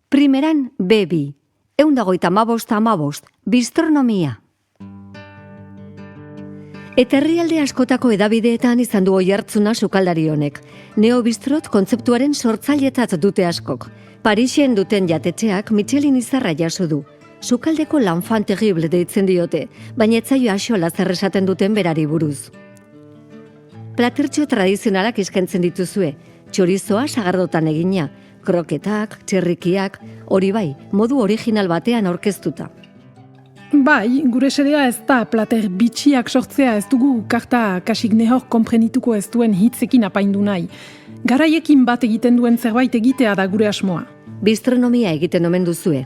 Primeran B2, 155, bistronomia. Eta herrialde askotako edabideetan izan du oihartzuna sukaldari honek. Neobistrot kontzeptuaren sortzailetzat dute askok. Parisen duten jatetxeak Michelin izarra jaso du. Sukaldeko l'enfant terrible deitzen diote, baina ez zaio axola zer esaten duten berari buruz. Platertxo tradizionalak eskaintzen dituzue, txorizoa sagardotan egina, kroketak, txerrikiak, hori bai, modu original batean aurkeztuta. Bai, gure xedea ez da plater bitxiak sortzea, ez dugu karta kasik nehor konprenituko ez duen hitzekin apaindu nahi. Garaiekin bat egiten duen zerbait egitea da gure asmoa. Bistronomia egiten omen duzue.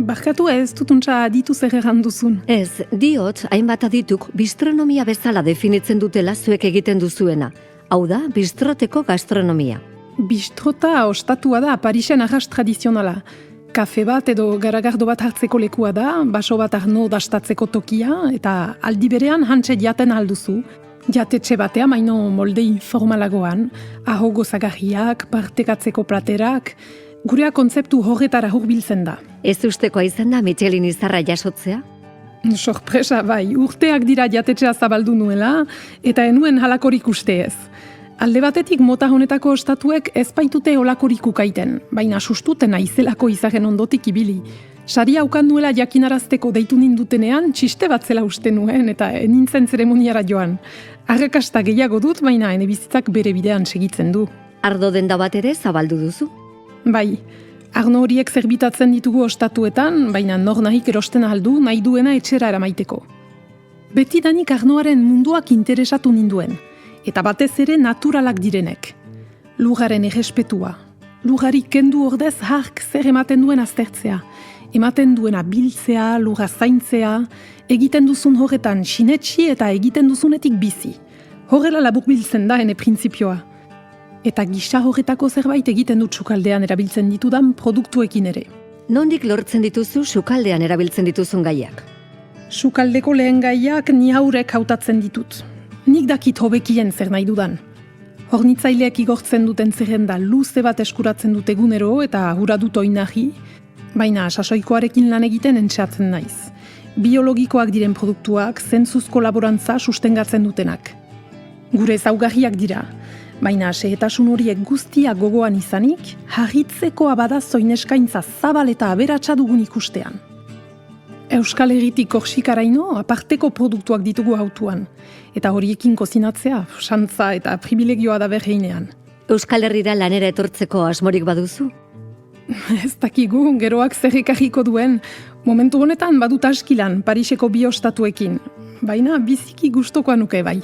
Barkatu ez dutuntza aditu zer erran duzun. Ez, diot, hainbat adituk bistronomia bezala definitzen dutela zuek egiten duzuena. Hau da, bistroteko gastronomia. Bistrota ostatua da Parisen arras tradizionala. Kafe bat edo garagardo bat hartzeko lekua da, baso bat arno dastatzeko tokia, eta aldi berean hantxe jaten alduzu. Jatetxe batea maino molde informalagoan, aho gozagarriak, partekatzeko platerak, gurea kontzeptu horretara hurbiltzen da. Ez ustekoa izan da Michelin izarra jasotzea? Sorpresa bai, urteak dira jatetxea zabaldu nuela, eta enuen halakorik uste ez. Alde batetik mota honetako ostatuek ez baitute holakorik ukaiten, baina sustuten aizelako izaren ondotik ibili. Saria ukan nuela jakinarazteko deitu nindutenean, txiste bat zela uste nuen eta nintzen zeremoniara joan. Arrakasta gehiago dut, baina ene bizitzak bere bidean segitzen du. Ardo denda bat ere zabaldu duzu? Bai, arno horiek zerbitatzen ditugu ostatuetan, baina nor nahik erosten aldu nahi duena etxera eramaiteko. Betidanik arnoaren munduak interesatu ninduen. Eta batez ere naturalak direnek. Lugaren errespetua. Lugari kendu ordez hark zer ematen duen aztertzea. Ematen duena biltzea, luga zaintzea, egiten duzun horretan sinetxi eta egiten duzunetik bizi. Horrela laburbiltzen da ene printzipioa. Eta gisa horretako zerbait egiten dut sukaldean erabiltzen ditudan produktuekin ere. Nondik lortzen dituzu sukaldean erabiltzen dituzun gaiak? Sukaldeko lehen gaiak ni haurek hautatzen ditut. Nik dakit hobekien zer nahi dudan. Hornitzaileak igortzen duten zerrenda luze bat eskuratzen dut egunero eta hura dut oinahi, baina sasoikoarekin lan egiten entxeatzen naiz. Biologikoak diren produktuak zentzuzko laborantza sustengatzen dutenak. Gure ezaugarriak dira, baina xehetasun horiek guztiak gogoan izanik, harritzekoa bada zoin eskaintza zabal eta aberatsa dugun ikustean. Euskal Herritik Korsikaraino aparteko produktuak ditugu hautuan, eta horiekin kozinatzea, xantza eta privilegioa da berreinean. Euskal Herrira lanera etortzeko asmorik baduzu? Ez dakigu, geroak zer ekarriko duen. Momentu honetan badut askilan Pariseko bi ostatuekin, baina biziki gustokoa nuke bai.